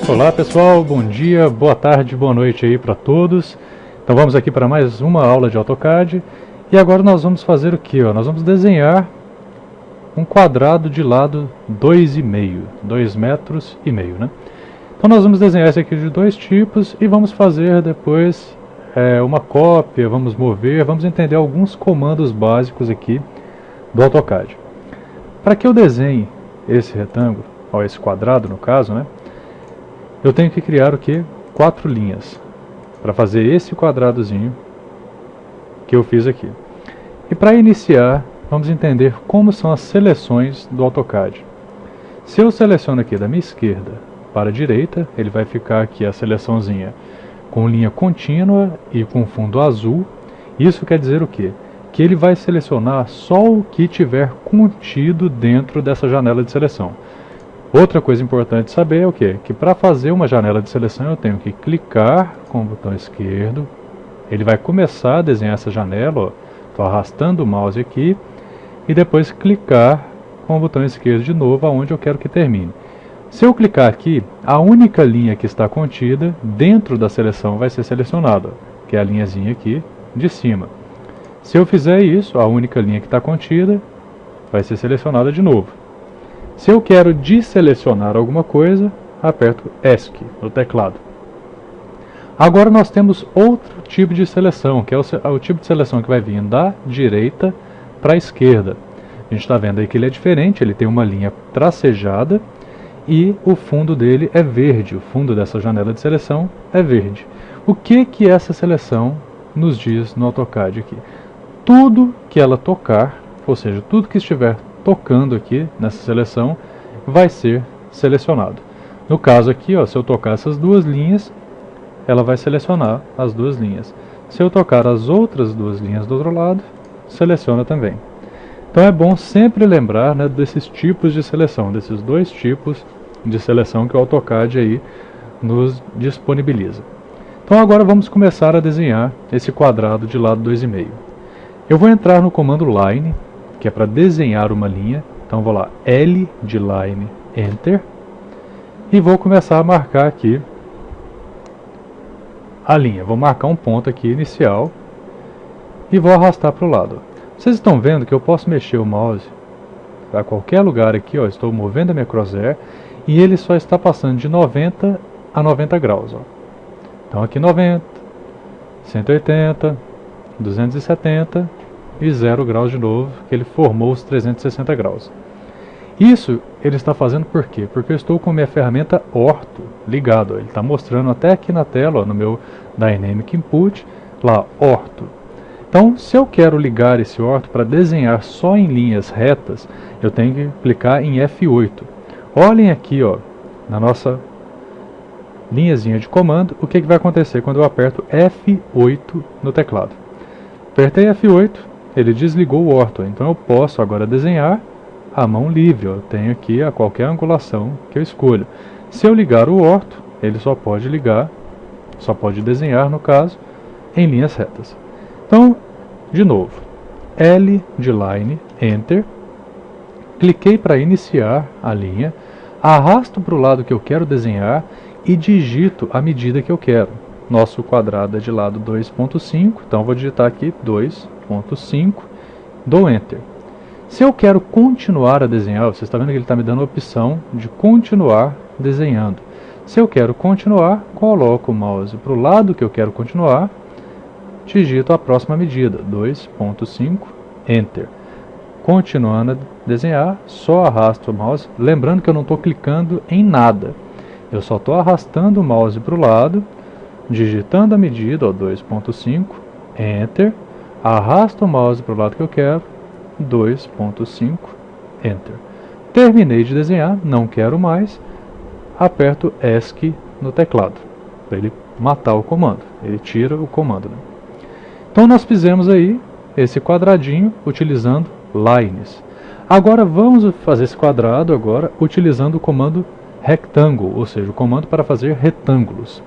Olá pessoal, bom dia, boa tarde, boa noite aí para todos. Então vamos aqui para mais uma aula de AutoCAD. E agora nós vamos fazer o que? Nós vamos desenhar um quadrado de lado 2,5, 2,5 metros, né? Então nós vamos desenhar esse aqui de dois tipos e vamos fazer depois uma cópia, vamos mover, vamos entender alguns comandos básicos aqui do AutoCAD. Para que eu desenhe esse retângulo, ou esse quadrado no caso, né? Eu tenho que criar o que? 4 linhas para fazer esse quadradozinho que eu fiz aqui. E para iniciar, vamos entender como são as seleções do AutoCAD. Se eu seleciono aqui da minha esquerda para a direita, ele vai ficar aqui a seleçãozinha com linha contínua e com fundo azul. Isso quer dizer o quê? Que ele vai selecionar só o que tiver contido dentro dessa janela de seleção. Outra coisa importante saber é o quê? Que para fazer uma janela de seleção eu tenho que clicar com o botão esquerdo. Ele vai começar a desenhar essa janela, estou arrastando o mouse aqui, e depois clicar com o botão esquerdo de novo aonde eu quero que termine. Se eu clicar aqui, a única linha que está contida dentro da seleção vai ser selecionada, que é a linhazinha aqui de cima. Se eu fizer isso, a única linha que está contida vai ser selecionada de novo. Se eu quero desselecionar alguma coisa, aperto ESC no teclado. Agora nós temos outro tipo de seleção, que é o tipo de seleção que vai vir da direita para a esquerda. A gente está vendo aí que ele é diferente, ele tem uma linha tracejada e o fundo dele é verde, o fundo dessa janela de seleção é verde. O que essa seleção nos diz no AutoCAD aqui? Tudo que ela tocar, ou seja, tudo que estiver tocando aqui nessa seleção vai ser selecionado. No caso aqui, se eu tocar essas duas linhas, ela vai selecionar as duas linhas. Se eu tocar as outras duas linhas do outro lado, seleciona também. Então é bom sempre lembrar, né, desses tipos de seleção, desses dois tipos de seleção que o AutoCAD aí nos disponibiliza. Então agora vamos começar a desenhar esse quadrado de lado 2,5. Eu vou entrar no comando Line, que é para desenhar uma linha. Então vou lá, L de Line, Enter, e vou começar a marcar aqui a linha. Vou marcar um ponto aqui inicial e vou arrastar para o lado. Vocês estão vendo que eu posso mexer o mouse para qualquer lugar aqui, estou movendo a minha crosshair e ele só está passando de 90 a 90 graus. Então aqui 90, 180, 270 e 0 graus de novo, que ele formou os 360 graus. Isso ele está fazendo por quê? Porque eu estou com a minha ferramenta Ortho ligado. Ele está mostrando até aqui na tela, no meu Dynamic Input, lá, Ortho. Então, se eu quero ligar esse Ortho para desenhar só em linhas retas, eu tenho que clicar em F8. Olhem aqui, na nossa linhazinha de comando, o que vai acontecer quando eu aperto F8 no teclado. Apertei F8, ele desligou o Ortho, então eu posso agora desenhar a mão livre. Eu tenho aqui a qualquer angulação que eu escolho. Se eu ligar o Ortho, ele só pode desenhar, no caso, em linhas retas. Então, de novo, L de Line, Enter, cliquei para iniciar a linha, arrasto para o lado que eu quero desenhar e digito a medida que eu quero. Nosso quadrado é de lado 2.5, então vou digitar aqui 2.5, dou Enter. Se eu quero continuar a desenhar, você está vendo que ele está me dando a opção de continuar desenhando. Se eu quero continuar, coloco o mouse para o lado que eu quero continuar, digito a próxima medida, 2.5, Enter. Continuando a desenhar, só arrasto o mouse, lembrando que eu não estou clicando em nada. Eu só estou arrastando o mouse para o lado, digitando a medida, 2.5, Enter, arrasto o mouse para o lado que eu quero, 2.5, Enter. Terminei de desenhar, não quero mais, aperto ESC no teclado, para ele matar o comando, ele tira o comando. Né? Então nós fizemos aí esse quadradinho utilizando lines. Agora vamos fazer esse quadrado agora utilizando o comando Rectangle, ou seja, o comando para fazer retângulos.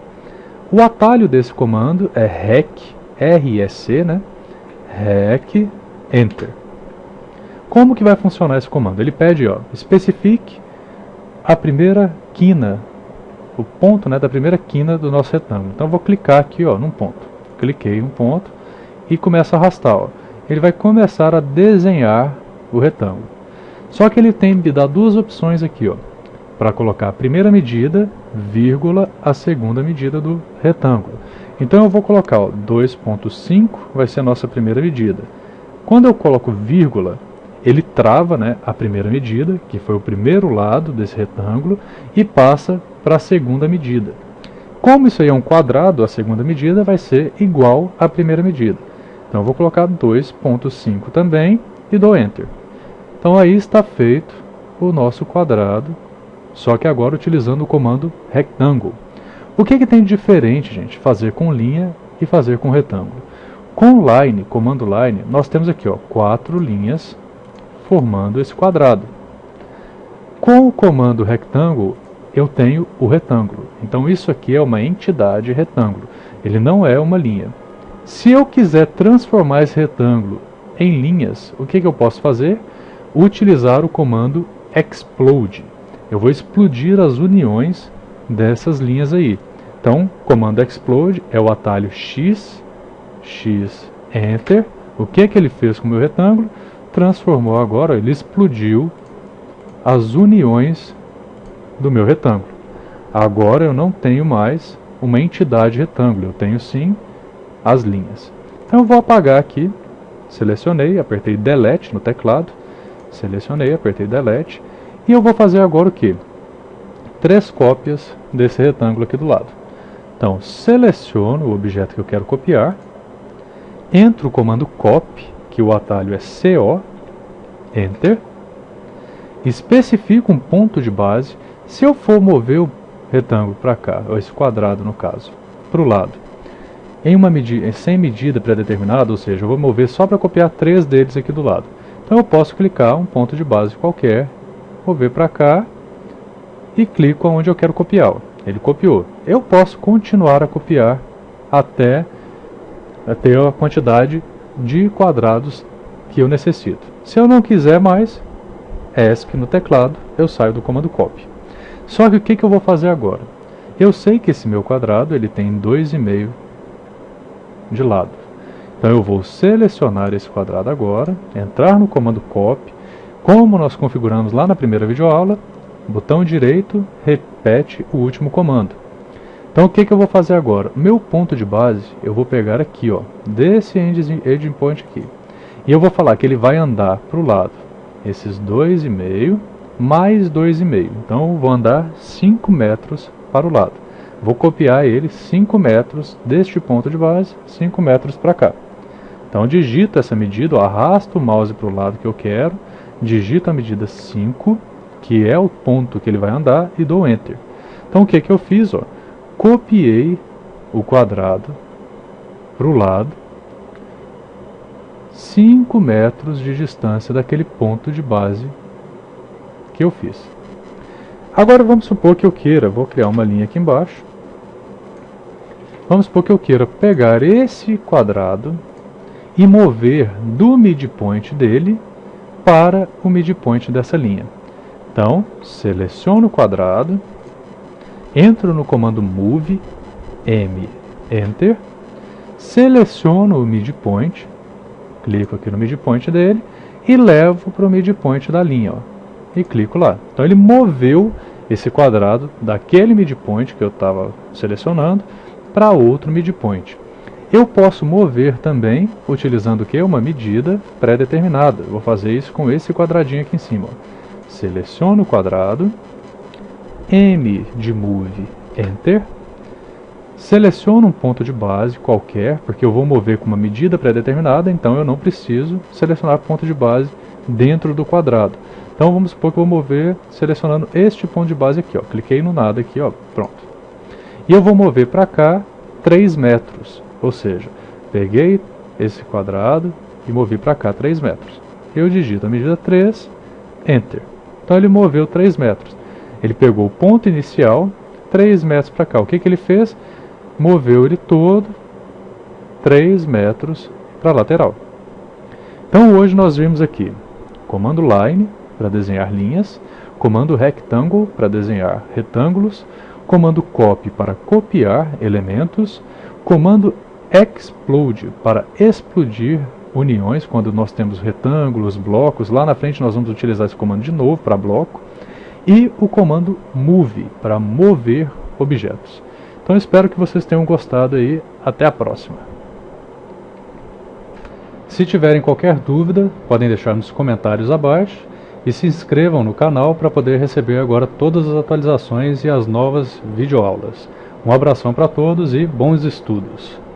O atalho desse comando é REC, R-E-C, né? REC, Enter. Como que vai funcionar esse comando? Ele pede, especifique a primeira quina o ponto, né, da primeira quina do nosso retângulo. Então eu vou clicar aqui, ó, num ponto. Cliquei em um ponto e começo a arrastar. Ó. Ele vai começar a desenhar o retângulo. Só que ele tem me dá duas opções aqui, ó, para colocar a primeira medida, vírgula, a segunda medida do retângulo. Então eu vou colocar 2.5, vai ser a nossa primeira medida. Quando eu coloco vírgula, ele trava, né, a primeira medida, que foi o primeiro lado desse retângulo, e passa para a segunda medida. Como isso aí é um quadrado, a segunda medida vai ser igual à primeira medida. Então eu vou colocar 2.5 também e dou Enter. Então aí está feito o nosso quadrado, só que agora utilizando o comando Rectangle. O que tem de diferente, gente, fazer com linha e fazer com retângulo? Com line, comando line, nós temos aqui, ó, 4 linhas formando esse quadrado. Com o comando Rectangle, eu tenho o retângulo. Então isso aqui é uma entidade retângulo. Ele não é uma linha. Se eu quiser transformar esse retângulo em linhas, o que eu posso fazer? Utilizar o comando Explode. Eu vou explodir as uniões dessas linhas aí. Então, comando Explode é o atalho X, X, Enter. O que ele fez com o meu retângulo? Transformou agora, ele explodiu as uniões do meu retângulo. Agora eu não tenho mais uma entidade retângulo, eu tenho sim as linhas. Então eu vou apagar aqui, selecionei, apertei Delete no teclado, selecionei, apertei Delete, e eu vou fazer agora o que? 3 cópias desse retângulo aqui do lado. Então, seleciono o objeto que eu quero copiar, entro o comando Copy, que o atalho é CO, Enter, especifico um ponto de base. Se eu for mover o retângulo para cá, ou esse quadrado no caso, para o lado, sem medida pré-determinada, ou seja, eu vou mover só para copiar 3 deles aqui do lado. Então eu posso clicar um ponto de base qualquer, mover para cá e clico onde eu quero copiar. Ele copiou. Eu posso continuar a copiar até ter a quantidade de quadrados que eu necessito. Se eu não quiser mais, ESC no teclado, eu saio do comando Copy. Só que o que eu vou fazer agora? Eu sei que esse meu quadrado ele tem 2,5 de lado. Então eu vou selecionar esse quadrado agora, entrar no comando Copy, como nós configuramos lá na primeira videoaula, botão direito, repete o último comando. Então o que eu vou fazer agora? Meu ponto de base eu vou pegar aqui, ó, desse ending point aqui. E eu vou falar que ele vai andar para o lado, esses 2,5 mais 2,5. Então eu vou andar 5 metros para o lado. Vou copiar ele 5 metros deste ponto de base, 5 metros para cá. Então digito essa medida, ó, arrasto o mouse para o lado que eu quero, digito a medida 5, que é o ponto que ele vai andar, e dou Enter. Então o que eu fiz? Ó, copiei o quadrado para o lado, 5 metros de distância daquele ponto de base que eu fiz. Agora vamos supor que eu queira, vou criar uma linha aqui embaixo, vamos supor que eu queira pegar esse quadrado e mover do midpoint dele para o midpoint dessa linha. Então, seleciono o quadrado, entro no comando Move, M, Enter, seleciono o midpoint, clico aqui no midpoint dele e levo para o midpoint da linha, ó, e clico lá. Então ele moveu esse quadrado daquele midpoint que eu estava selecionando para outro midpoint. Eu posso mover também utilizando o que? Uma medida pré-determinada. Vou fazer isso com esse quadradinho aqui em cima. Ó. Seleciono o quadrado, M de Move, Enter, seleciono um ponto de base qualquer, porque eu vou mover com uma medida pré-determinada, então eu não preciso selecionar ponto de base dentro do quadrado. Então vamos supor que eu vou mover selecionando este ponto de base aqui, ó. Cliquei no nada aqui, ó, pronto. E eu vou mover para cá 3 metros. Ou seja, peguei esse quadrado e movi para cá 3 metros. Eu digito a medida 3, Enter. Então ele moveu 3 metros. Ele pegou o ponto inicial, 3 metros para cá. O que ele fez? Moveu ele todo 3 metros para a lateral. Então hoje nós vimos aqui comando Line para desenhar linhas, comando Rectangle para desenhar retângulos, comando copy para copiar elementos, comando explode para explodir uniões, quando nós temos retângulos, blocos. Lá na frente nós vamos utilizar esse comando de novo para bloco, e o comando move para mover objetos. Então espero que vocês tenham gostado aí. Até a próxima. Se tiverem qualquer dúvida, podem deixar nos comentários abaixo e se inscrevam no canal para poder receber agora todas as atualizações e as novas videoaulas. Um abração para todos e bons estudos!